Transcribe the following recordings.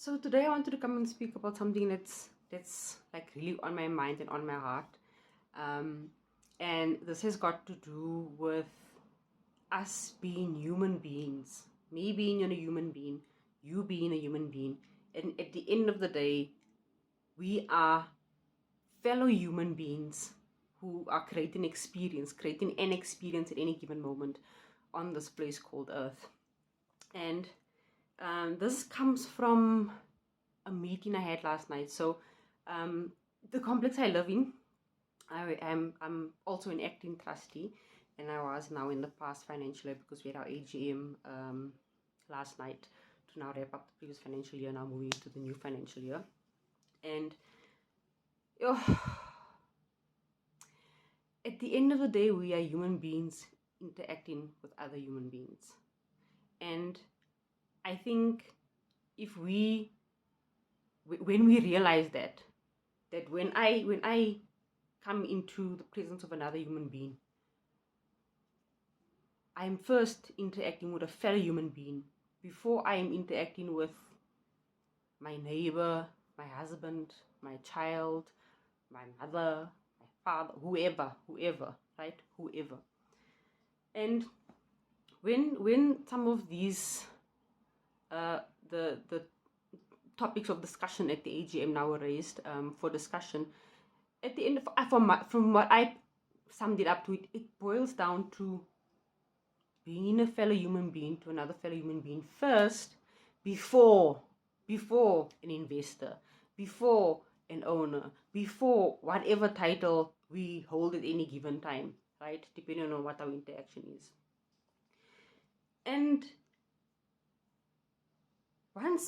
So today I wanted to come and speak about something that's like really on my mind and on my heart. Um, and this has got to do with us being human beings. Me being a human being, you being a human being. And at the end of the day, we are fellow human beings who are creating an experience at any given moment on this place called Earth. And this comes from a meeting I had last night. So, the complex I live in, I'm also an acting trustee, and I was now in the past financial year because we had our AGM last night to now wrap up the previous financial year, now moving into the new financial year. And at the end of the day, we are human beings interacting with other human beings, and I think if when we realize that when I come into the presence of another human being, I'm first interacting with a fellow human being before I am interacting with my neighbor, my husband, my child, my mother, my father, whoever, right? Whoever. And when some of these the topics of discussion at the AGM now were raised for discussion, at the end of from what I summed it up to, it boils down to being a fellow human being to another fellow human being first, before an investor, before an owner, before whatever title we hold at any given time, right? Depending on what our interaction is. And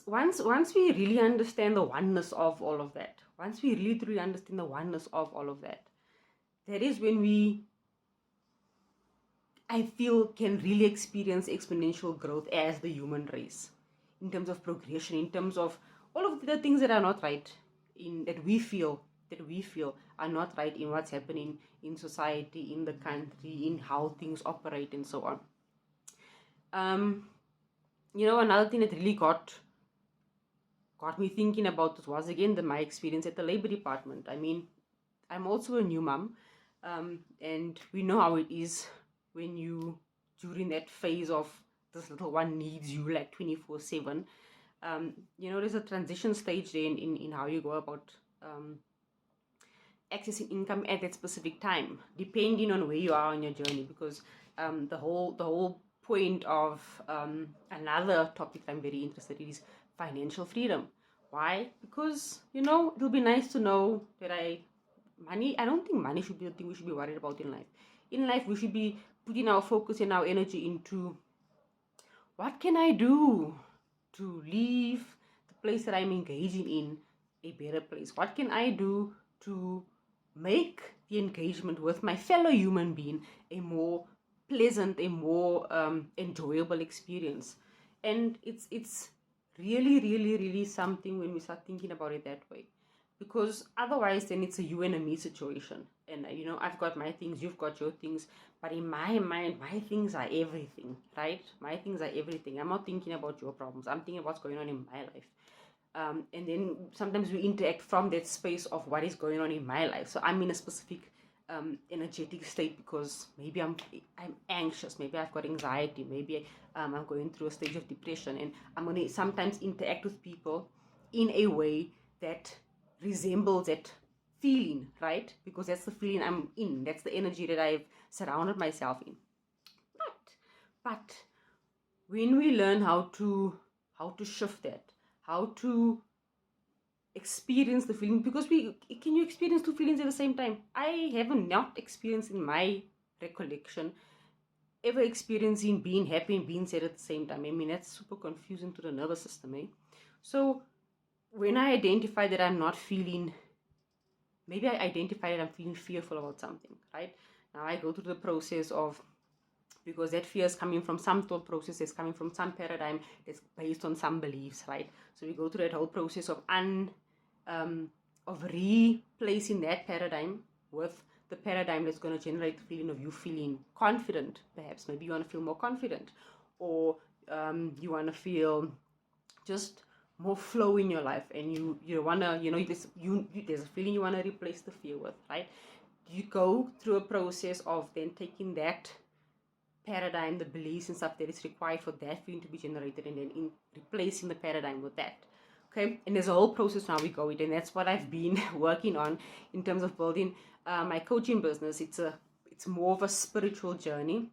once we really understand the oneness of all of that, once we really truly understand the oneness of all of that, that is when I feel can really experience exponential growth as the human race, in terms of progression, in terms of all of the things that are not right, in that we feel are not right in what's happening in society, in the country, in how things operate, and so on. Another thing that really got me thinking about this was again my experience at the labor department. I mean, I'm also a new mom, and we know how it is when you, during that phase of this little one needs you like 24/7. There's a transition stage there in how you go about accessing income at that specific time, depending on where you are on your journey. Because the whole point of another topic I'm very interested in is financial freedom. Why? Because it'll be nice to know that I don't think money should be the thing we should be worried about in life. In life, we should be putting our focus and our energy into what can I do to leave the place that I'm engaging in a better place? What can I do to make the engagement with my fellow human being a more pleasant, a more enjoyable experience? And it's really, really, really something when we start thinking about it that way. Because otherwise, then it's a you and a me situation. And I've got my things, you've got your things, but in my mind, my things are everything, right? My things are everything. I'm not thinking about your problems. I'm thinking what's going on in my life. And then sometimes we interact from that space of what is going on in my life. So I'm in a specific energetic state because maybe I'm anxious, maybe I've got anxiety, maybe I'm going through a stage of depression, and I'm going to sometimes interact with people in a way that resembles that feeling, right? Because that's the feeling I'm in, that's the energy that I've surrounded myself in. But when we learn how to shift that, how to experience the feeling, because can you experience two feelings at the same time? I haven't not experienced in my recollection ever experiencing being happy and being sad at the same time. I mean, that's super confusing to the nervous system, eh? So when I identify that I'm not feeling, maybe I identify that I'm feeling fearful about something, right? Now I go through the process of, because that fear is coming from some thought process, it's coming from some paradigm that's based on some beliefs, right? So we go through that whole process of replacing that paradigm with the paradigm that's going to generate the feeling of you feeling confident. Perhaps maybe you want to feel more confident, or you want to feel just more flow in your life, and you wanna, there's a feeling you wanna replace the fear with, right? You go through a process of then taking that paradigm, the beliefs and stuff that is required for that feeling to be generated, and then replacing the paradigm with that. Okay, and there's a whole process now we go with, and that's what I've been working on in terms of building my coaching business. It's more of a spiritual journey,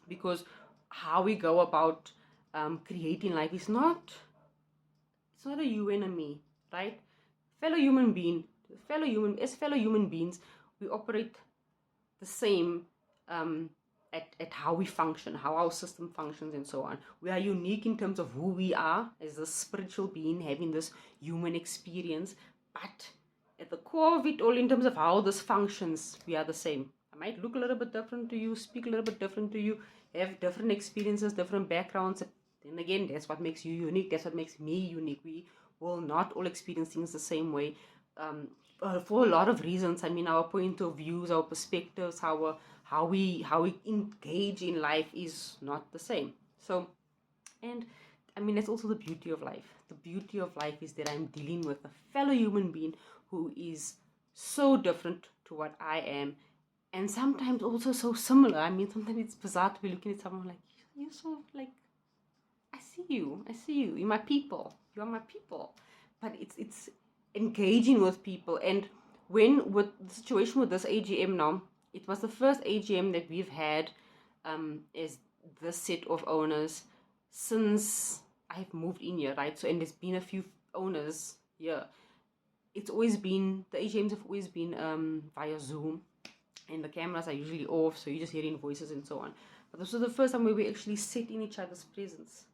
because how we go about creating life is not, it's not a you and a me, right? Fellow human being, fellow human beings, we operate the same at how we function, how our system functions, and so on. We are unique in terms of who we are as a spiritual being having this human experience, but at the core of it all, in terms of how this functions, we are the same. I might look a little bit different to you, speak a little bit different to you, have different experiences, different backgrounds. Then again, that's what makes you unique. That's what makes me unique. We will not all experience things the same way. For a lot of reasons. I mean, our point of views, our perspectives, how we engage in life is not the same. So, and I mean, that's also the beauty of life. The beauty of life is that I'm dealing with a fellow human being who is so different to what I am, and sometimes also so similar. I mean, sometimes it's bizarre to be looking at someone like, you're so like, I see you, you're my people, you are my people. But it's engaging with people. And when, with the situation with this AGM now, it was the first AGM that we've had as this set of owners since I've moved in here, right? So, and there's been a few owners here. It's always been, the AGMs have always been via Zoom, and the cameras are usually off, so you're just hearing voices and so on. But this was the first time where we actually sit in each other's presence.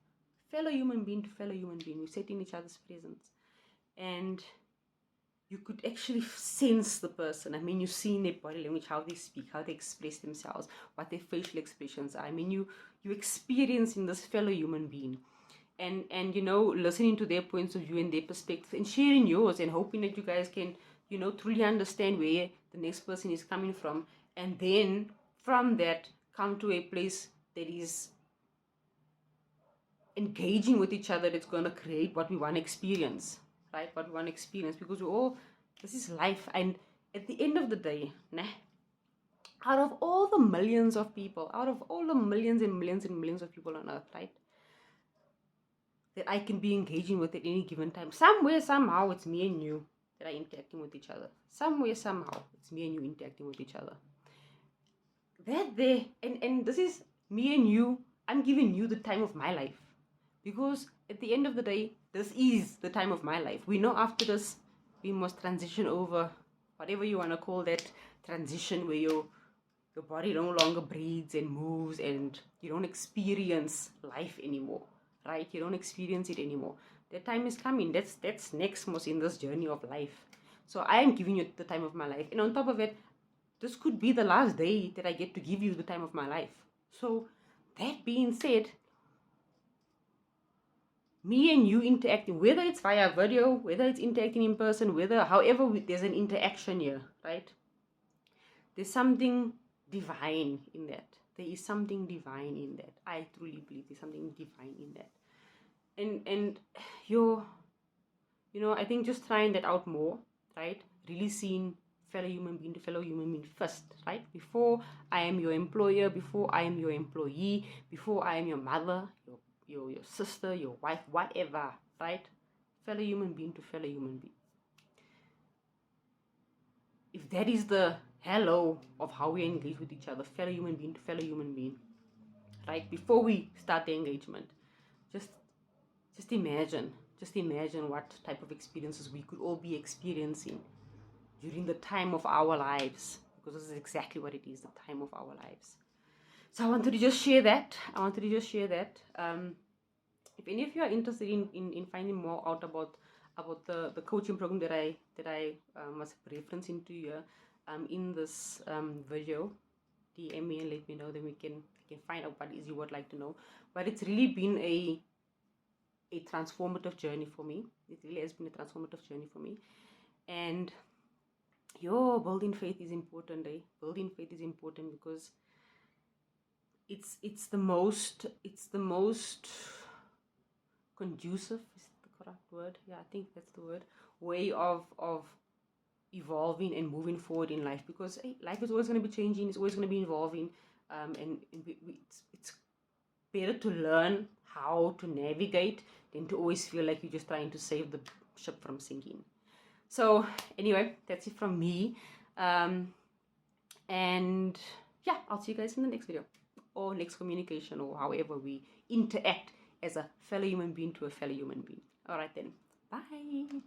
Fellow human being to fellow human being, we sit in each other's presence. And you could actually sense the person. I mean, you see in their body language, how they speak, how they express themselves, what their facial expressions are. I mean, you experiencing this fellow human being. And listening to their points of view and their perspective, and sharing yours, and hoping that you guys can, truly understand where the next person is coming from. And then from that, come to a place that is engaging with each other, that's going to create what we want to experience, right? What we want to experience, because this is life. And at the end of the day, out of all the millions of people, out of all the millions and millions and millions of people on earth, right, that I can be engaging with at any given time, somewhere, somehow, it's me and you that are interacting with each other. Somewhere, somehow, it's me and you interacting with each other. That there, and this is me and you. I'm giving you the time of my life, because at the end of the day, this is the time of my life. We know after this, we must transition over, whatever you want to call that transition, where your body no longer breathes and moves, and you don't experience life anymore, right? You don't experience it anymore. That time is coming. That's next most in this journey of life. So I am giving you the time of my life. And on top of it, this could be the last day that I get to give you the time of my life. So that being said, me and you interacting, whether it's via video, whether it's interacting in person, however there's an interaction here, right? There's something divine in that. There is something divine in that. I truly believe there's something divine in that. And I think just trying that out more, right? Really seeing fellow human being to fellow human being first, right? Before I am your employer, before I am your employee, before I am your mother, your sister, your wife, whatever, right? Fellow human being to fellow human being. If that is the hello of how we engage with each other, fellow human being to fellow human being, right? Before we start the engagement, just imagine what type of experiences we could all be experiencing during the time of our lives, because this is exactly what it is, the time of our lives. So I wanted to just share that. If any of you are interested in finding more out about the coaching program that I was referencing to you in this video, DM me and let me know. Then we can find out what it is you would like to know. But it's really been a transformative journey for me. It really has been a transformative journey for me. And building faith is important, Building faith is important because it's the most conducive, is the correct word. Yeah, I think that's the word. Way of evolving and moving forward in life, because hey, life is always going to be changing. It's always going to be evolving, it's better to learn how to navigate than to always feel like you're just trying to save the ship from sinking. So anyway, that's it from me. And yeah, I'll see you guys in the next video or next communication or however we interact as a fellow human being to a fellow human being. All right then. Bye.